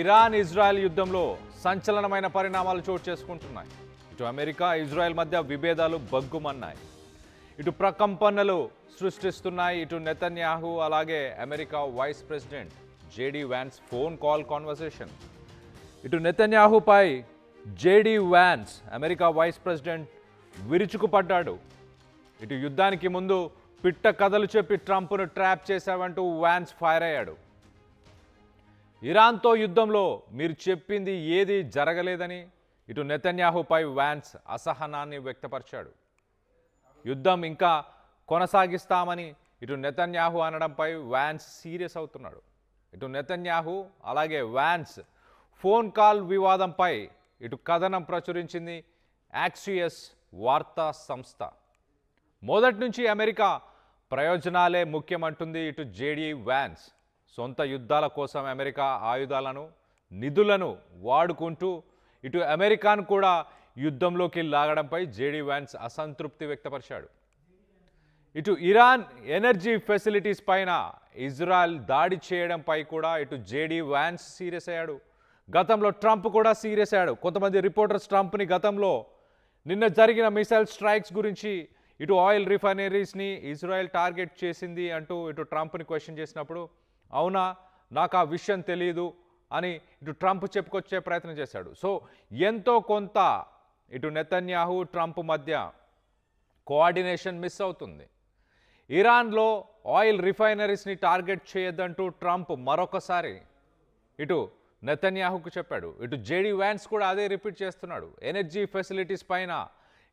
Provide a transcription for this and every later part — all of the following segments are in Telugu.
ఇరాన్ ఇజ్రాయెల్ యుద్ధంలో సంచలనమైన పరిణామాలు చోటు చేసుకుంటున్నాయి. ఇటు అమెరికా ఇజ్రాయెల్ మధ్య విభేదాలు బగ్గుమన్నాయి. ఇటు ప్రకంపనలు సృష్టిస్తున్నాయి. ఇటు నెతన్యాహు అలాగే America vice president JD Vance phone call conversation. ఇటు నెతన్యాహుపై JD Vance America vice president విరుచుకుపడ్డాడు. ఇటు యుద్ధానికి ముందు పిట్ట కథలు చెప్పి ట్రంప్ను ట్రాప్ చేశావంటూ వ్యాన్స్ ఫైర్ అయ్యాడు. ఇరాన్తో యుద్ధంలో మీరు చెప్పింది ఏది జరగలేదని ఇటు నెతన్యాహుపై వ్యాన్స్ అసహనాన్ని వ్యక్తపరిచాడు. యుద్ధం ఇంకా కొనసాగిస్తామని ఇటు నెతన్యాహు అనడంపై వ్యాన్స్ సీరియస్ అవుతున్నాడు. ఇటు నెతన్యాహు అలాగే వ్యాన్స్ ఫోన్ కాల్ వివాదంపై ఇటు కథనం ప్రచురించింది యాక్సియస్ వార్తా సంస్థ. మొదటి నుంచి అమెరికా ప్రయోజనాలే ముఖ్యమంటుంది ఇటు జేడీ వ్యాన్స్. సొంత యుద్ధాల కోసం అమెరికా ఆయుధాలను నిధులను వాడుకుంటూ ఇటు అమెరికాను కూడా యుద్ధంలోకి లాగడంపై జేడీ వ్యాన్స్ అసంతృప్తి వ్యక్తపరిచాడు. ఇటు ఇరాన్ ఎనర్జీ ఫెసిలిటీస్ పైన ఇజ్రాయెల్ దాడి చేయడంపై కూడా ఇటు జేడీ వ్యాన్స్ సీరియస్ అయ్యాడు. గతంలో ట్రంప్ కూడా సీరియస్ అయ్యాడు. కొంతమంది రిపోర్టర్స్ ట్రంప్ని గతంలో నిన్న జరిగిన మిసైల్ స్ట్రైక్స్ గురించి ఇటు ఆయిల్ రిఫైనరీస్ని ఇజ్రాయెల్ టార్గెట్ చేసింది అంటూ ఇటు ట్రంప్ని క్వశ్చన్ చేసినప్పుడు అవునా నాకు ఆ విషయం తెలియదు అని ఇటు ట్రంప్ చెప్పుకొచ్చే ప్రయత్నం చేశాడు. సో ఎంతో కొంత ఇటు నెతన్యాహు ట్రంప్ మధ్య కోఆర్డినేషన్ మిస్ అవుతుంది. ఇరాన్లో ఆయిల్ రిఫైనరీస్ని టార్గెట్ చేయొద్దంటూ ట్రంప్ మరొకసారి ఇటు నెతన్యాహుకు చెప్పాడు. ఇటు జేడీ వ్యాన్స్ కూడా అదే రిపీట్ చేస్తున్నాడు. ఎనర్జీ ఫెసిలిటీస్ పైన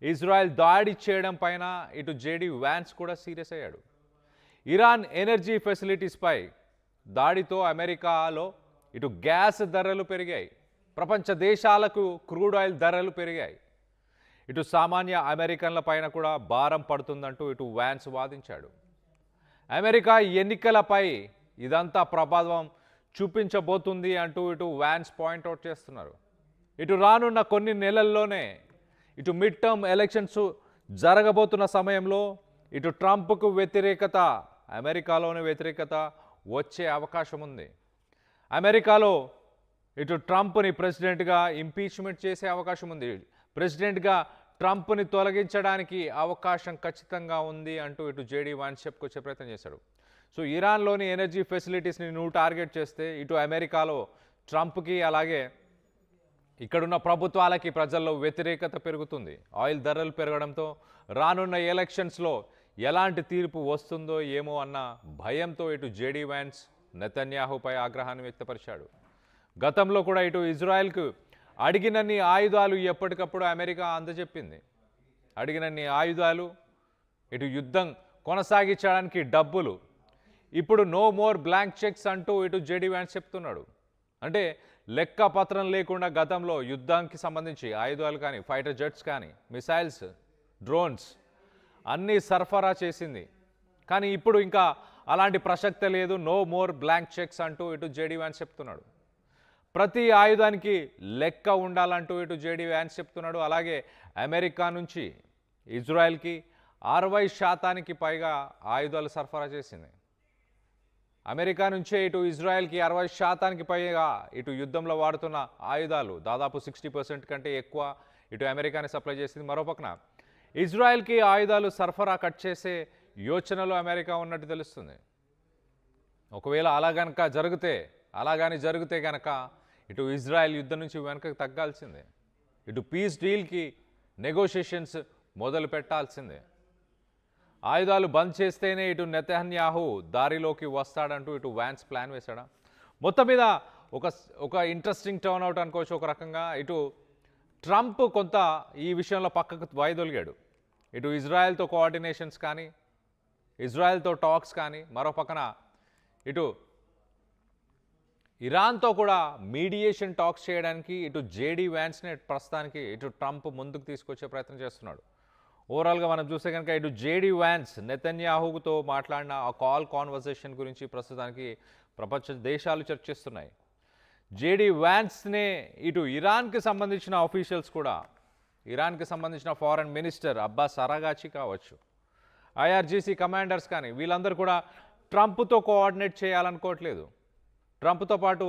ఇజ్రాయెల్ దాడి చేయడం పైన ఇటు జేడీ వ్యాన్స్ కూడా సీరియస్ అయ్యాడు. ఇరాన్ ఎనర్జీ ఫెసిలిటీస్పై దాడితో అమెరికాలో ఇటు గ్యాస్ ధరలు పెరిగాయి. ప్రపంచ దేశాలకు క్రూడ్ ఆయిల్ ధరలు పెరిగాయి. ఇటు సామాన్య అమెరికన్ల పైన కూడా భారం పడుతుందంటూ ఇటు వ్యాన్స్ వాదించాడు. అమెరికా ఎన్నికలపై ఇదంతా ప్రభావం చూపించబోతుంది అంటూ ఇటు వ్యాన్స్ పాయింట్అవుట్ చేస్తున్నారు. ఇటు రానున్న కొన్ని నెలల్లోనే ఇటు మిడ్ టర్మ్ ఎలక్షన్స్ జరగబోతున్న సమయంలో ఇటు ట్రంప్కు వ్యతిరేకత అమెరికాలోని వ్యతిరేకత వచ్చే అవకాశం ఉంది. అమెరికాలో ఇటు ట్రంప్ని ప్రెసిడెంట్గా ఇంపీచ్మెంట్ చేసే అవకాశం ఉంది. ప్రెసిడెంట్గా ట్రంప్ని తొలగించడానికి అవకాశం ఖచ్చితంగా ఉంది అంటూ ఇటు జేడీ వ్యాన్స్ చెప్పుకొచ్చే ప్రయత్నం చేశాడు. సో ఇరాన్లోని ఎనర్జీ ఫెసిలిటీస్ని నువ్వు టార్గెట్ చేస్తే ఇటు అమెరికాలో ట్రంప్కి అలాగే ఇక్కడున్న ప్రభుత్వాలకి ప్రజల్లో వ్యతిరేకత పెరుగుతుంది. ఆయిల్ ధరలు పెరగడంతో రానున్న ఎలక్షన్స్లో ఎలాంటి తీర్పు వస్తుందో ఏమో అన్న భయంతో ఇటు జేడీ వ్యాన్స్ నెతన్యాహుపై ఆగ్రహాన్ని వ్యక్తపరిచాడు. గతంలో కూడా ఇటు ఇజ్రాయెల్కు అడిగినన్ని ఆయుధాలు ఎప్పటికప్పుడు అమెరికా అందజెప్పింది. అడిగినన్ని ఆయుధాలు, ఇటు యుద్ధం కొనసాగించడానికి డబ్బులు. ఇప్పుడు నో మోర్ బ్లాంక్ చెక్స్ అంటూ ఇటు జేడీ వ్యాన్స్ చెప్తున్నాడు. అంటే లెక్క పత్రం లేకుండా గతంలో యుద్ధానికి సంబంధించి ఆయుధాలు కానీ, ఫైటర్ జెట్స్ కానీ, మిసైల్స్, డ్రోన్స్ అన్నీ సరఫరా చేసింది. కానీ ఇప్పుడు ఇంకా అలాంటి ప్రసక్తే లేదు. నో మోర్ బ్లాంక్ చెక్స్ అంటూ ఇటు జేడీ వ్యాన్స్ చెప్తున్నాడు. ప్రతి ఆయుధానికి లెక్క ఉండాలంటూ ఇటు జేడీ వ్యాన్స్ చెప్తున్నాడు. అలాగే అమెరికా నుంచి ఇజ్రాయెల్కి 60% పైగా ఆయుధాలు సరఫరా చేసింది. అమెరికా నుంచే ఇటు ఇజ్రాయెల్కి 60% పైగా ఇటు యుద్ధంలో వాడుతున్న ఆయుధాలు దాదాపు 60% కంటే ఎక్కువ ఇటు అమెరికాని సప్లై చేసింది. మరోపక్కన ఇజ్రాయెల్కి ఆయుధాలు సరఫరా కట్ చేసే యోచనలో అమెరికా ఉన్నట్టు తెలుస్తుంది. ఒకవేళ అలాగాని జరిగితే కనుక ఇటు ఇజ్రాయెల్ యుద్ధం నుంచి వెనకకు తగ్గాల్సిందే. ఇటు పీస్ డీల్కి నెగోషియేషన్స్ మొదలు పెట్టాల్సిందే. ఆయుధాలు బంద్ చేస్తేనే ఇటు నెతన్యాహు దారిలోకి వస్తాడంటూ ఇటు వ్యాన్స్ ప్లాన్ వేశాడా. మొత్తం మీద ఒక ఇంట్రెస్టింగ్ టర్న్ అవుట్ అనుకోవచ్చు. ఒక రకంగా ఇటు ట్రంప్ కొంత ఈ విషయంలో పక్కకు వైదొలిగాడు. ఇటు ఇజ్రాయెల్తో కోఆర్డినేషన్స్ కానీ, ఇజ్రాయెల్తో టాక్స్ కానీ, మరో పక్కన ఇటు ఇరాన్తో కూడా మీడియేషన్ టాక్స్ చేయడానికి ఇటు జేడీ వ్యాన్స్ని ప్రస్తుతానికి ఇటు ట్రంప్ ముందుకు తీసుకొచ్చే ప్రయత్నం చేస్తున్నాడు. ఓవరాల్గా మనం చూస్తే కనుక ఇటు జేడీ వ్యాన్స్ నెతన్యాహుతో మాట్లాడిన ఆ కాల్ కాన్వర్సేషన్ గురించి ప్రస్తుతానికి ప్రపంచ దేశాలు చర్చిస్తున్నాయి. జేడీ వ్యాన్స్నే ఇటు ఇరాన్కి సంబంధించిన ఆఫీషియల్స్ కూడా, ఇరాన్కి సంబంధించిన ఫారెన్ మినిస్టర్ అబ్బాస్ అరాగాచి కావచ్చు, ఐఆర్జీసీ కమాండర్స్ కానీ వీళ్ళందరూ కూడా ట్రంప్తో కోఆర్డినేట్ చేయాలనుకోవట్లేదు. ట్రంప్తో పాటు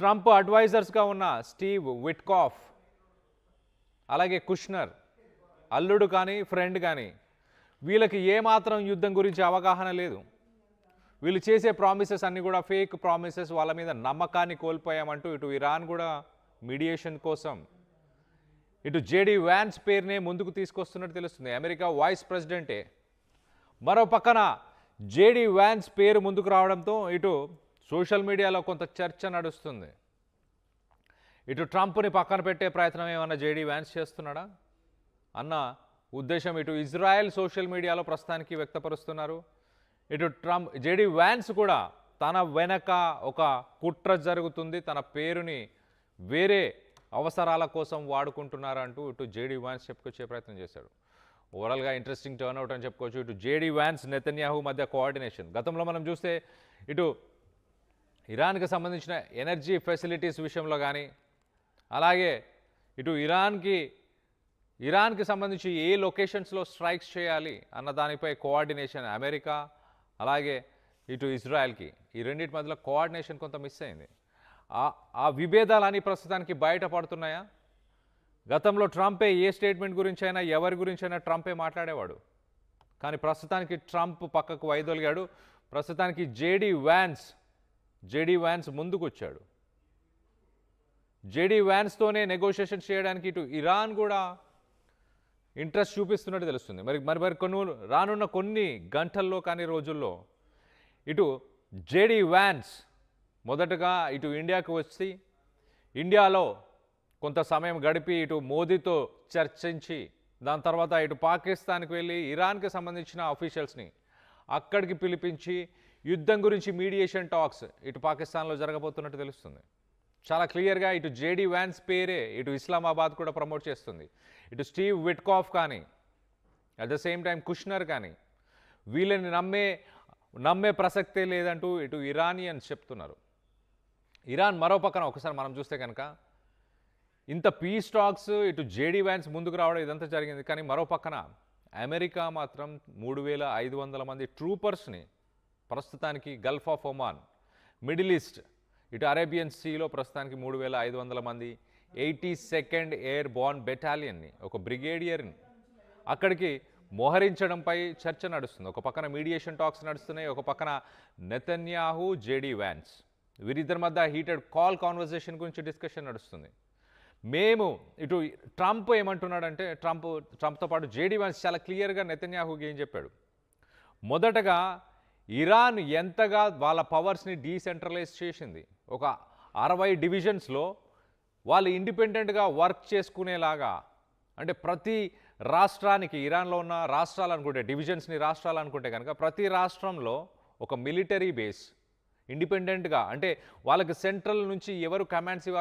ట్రంప్ అడ్వైజర్స్గా ఉన్న స్టీవ్ విట్కాఫ్, అలాగే కుష్నర్, అల్లుడు కానీ ఫ్రెండ్ కానీ, వీళ్ళకి ఏమాత్రం యుద్ధం గురించి అవగాహన లేదు. వీళ్ళు చేసే ప్రామిసెస్ అన్నీ కూడా ఫేక్ ప్రామిసెస్, వాళ్ళ మీద నమ్మకాన్ని కోల్పోయామంటూ ఇటు ఇరాన్ కూడా మీడియేషన్ కోసం ఇటు జేడీ వ్యాన్స్ పేరునే ముందుకు తీసుకొస్తున్నట్టు తెలుస్తుంది. అమెరికా వైస్ ప్రెసిడెంటే. మరో పక్కన జేడీ వ్యాన్స్ పేరు ముందుకు రావడంతో ఇటు సోషల్ మీడియాలో కొంత చర్చ నడుస్తుంది. ఇటు ట్రంప్ని పక్కన పెట్టే ప్రయత్నం ఏమన్నా జేడీ వ్యాన్స్ చేస్తున్నాడా అన్న ఉద్దేశం ఇటు ఇజ్రాయెల్ సోషల్ మీడియాలో ప్రస్తుతానికి వ్యక్తపరుస్తున్నారు. ఇటు ట్రంప్ జేడీ వ్యాన్స్ కూడా తన వెనక ఒక కుట్ర జరుగుతుంది, తన పేరుని వేరే అవసరాల కోసం వాడుకుంటున్నారంటూ ఇటు జేడీ వ్యాన్స్ చెప్పుకొచ్చే ప్రయత్నం చేశాడు. ఓవరాల్గా ఇంట్రెస్టింగ్ టర్న్అవుట్ అని చెప్పుకోవచ్చు. ఇటు జేడీ వ్యాన్స్ నెతన్యాహు మధ్య కోఆర్డినేషన్ గతంలో మనం చూస్తే ఇటు ఇరాన్కి సంబంధించిన ఎనర్జీ ఫెసిలిటీస్ విషయంలో కానీ, అలాగే ఇటు ఇరాన్కి సంబంధించి ఏ లొకేషన్స్లో స్ట్రైక్స్ చేయాలి అన్న దానిపై కోఆర్డినేషన్ అమెరికా, అలాగే ఇటు ఇజ్రాయెల్కి, ఈ రెండింటి మధ్యలో కోఆర్డినేషన్ కొంత మిస్ అయింది. ఆ విభేదాలని ప్రస్తుతానికి బయటపడుతున్నాయా? గతంలో ట్రంపే ఏ స్టేట్మెంట్ గురించి అయినా ఎవరి గురించి అయినా ట్రంపే మాట్లాడేవాడు. కానీ ప్రస్తుతానికి ట్రంప్ పక్కకు వైదొలిగాడు. ప్రస్తుతానికి జేడీ వ్యాన్స్ ముందుకు వచ్చాడు. జేడీ వ్యాన్స్తోనే నెగోషియేషన్ చేయడానికి ఇటు ఇరాన్ కూడా ఇంట్రెస్ట్ చూపిస్తున్నట్టు తెలుస్తుంది. మరి రానున్న కొన్ని గంటల్లో కానీ రోజుల్లో ఇటు జేడీ వ్యాన్స్ మొదటగా ఇటు ఇండియాకు వచ్చి ఇండియాలో కొంత సమయం గడిపి ఇటు మోదీతో చర్చించి దాని తర్వాత ఇటు పాకిస్తాన్కి వెళ్ళి ఇరాన్కి సంబంధించిన అఫీషియల్స్ని అక్కడికి పిలిపించి యుద్ధం గురించి మీడియేషన్ టాక్స్ ఇటు పాకిస్తాన్లో జరగబోతున్నట్టు తెలుస్తుంది. చాలా క్లియర్గా ఇటు జేడీ వ్యాన్స్ పేరే ఇటు ఇస్లామాబాద్ కూడా ప్రమోట్ చేస్తుంది. ఇటు స్టీవ్ విట్కాఫ్ కానీ, at the same time Kushner కానీ, వీళ్ళని నమ్మే ప్రసక్తే లేదంటూ ఇటు ఇరానియన్స్ చెప్తున్నారు. ఇరాన్ మరో పక్కన ఒకసారి మనం చూస్తే కనుక ఇంత పీస్ టాక్స్ ఇటు జేడీ వ్యాన్స్ ముందుకు రావడం ఇదంతా జరిగింది. కానీ మరో పక్కన అమెరికా మాత్రం 3,500 మంది ట్రూపర్స్ని ప్రస్తుతానికి Gulf of Oman, middle east, ఇటు అరేబియన్ సీలో ప్రస్తుతానికి 3,500 మంది 82nd ఎయిర్ బోర్న్ బెటాలియన్ని, ఒక బ్రిగేడియర్ని అక్కడికి మోహరించడంపై చర్చ నడుస్తుంది. ఒక పక్కన మీడియేషన్ టాక్స్ నడుస్తున్నాయి, ఒక పక్కన నెతన్యాహు, జేడీ వ్యాన్స్ వీరిద్దరి మధ్య హీటెడ్ కాన్వర్జేషన్ గురించి డిస్కషన్ నడుస్తుంది. మేము ఇటు ట్రంప్ ఏమంటున్నాడంటే, ట్రంప్తో పాటు జేడీ వ్యాన్స్ చాలా క్లియర్గా నెతన్యాహుకి ఏం చెప్పాడు, మొదటగా ఇరాన్ ఎంతగా వాళ్ళ పవర్స్ని డీసెంట్రలైజ్ చేసింది, ఒక 60 డివిజన్స్లో వాళ్ళు ఇండిపెండెంట్గా వర్క్ చేసుకునేలాగా, అంటే ప్రతి రాష్ట్రానికి, ఇరాన్లో ఉన్న రాష్ట్రాలు అనుకుంటే డివిజన్స్ని రాష్ట్రాలు అనుకుంటే కనుక ప్రతి రాష్ట్రంలో ఒక మిలిటరీ బేస్ ఇండిపెండెంట్గా, అంటే వాళ్ళకి సెంట్రల్ నుంచి ఎవరు కమాండ్స్ ఇవ్వాల్సిన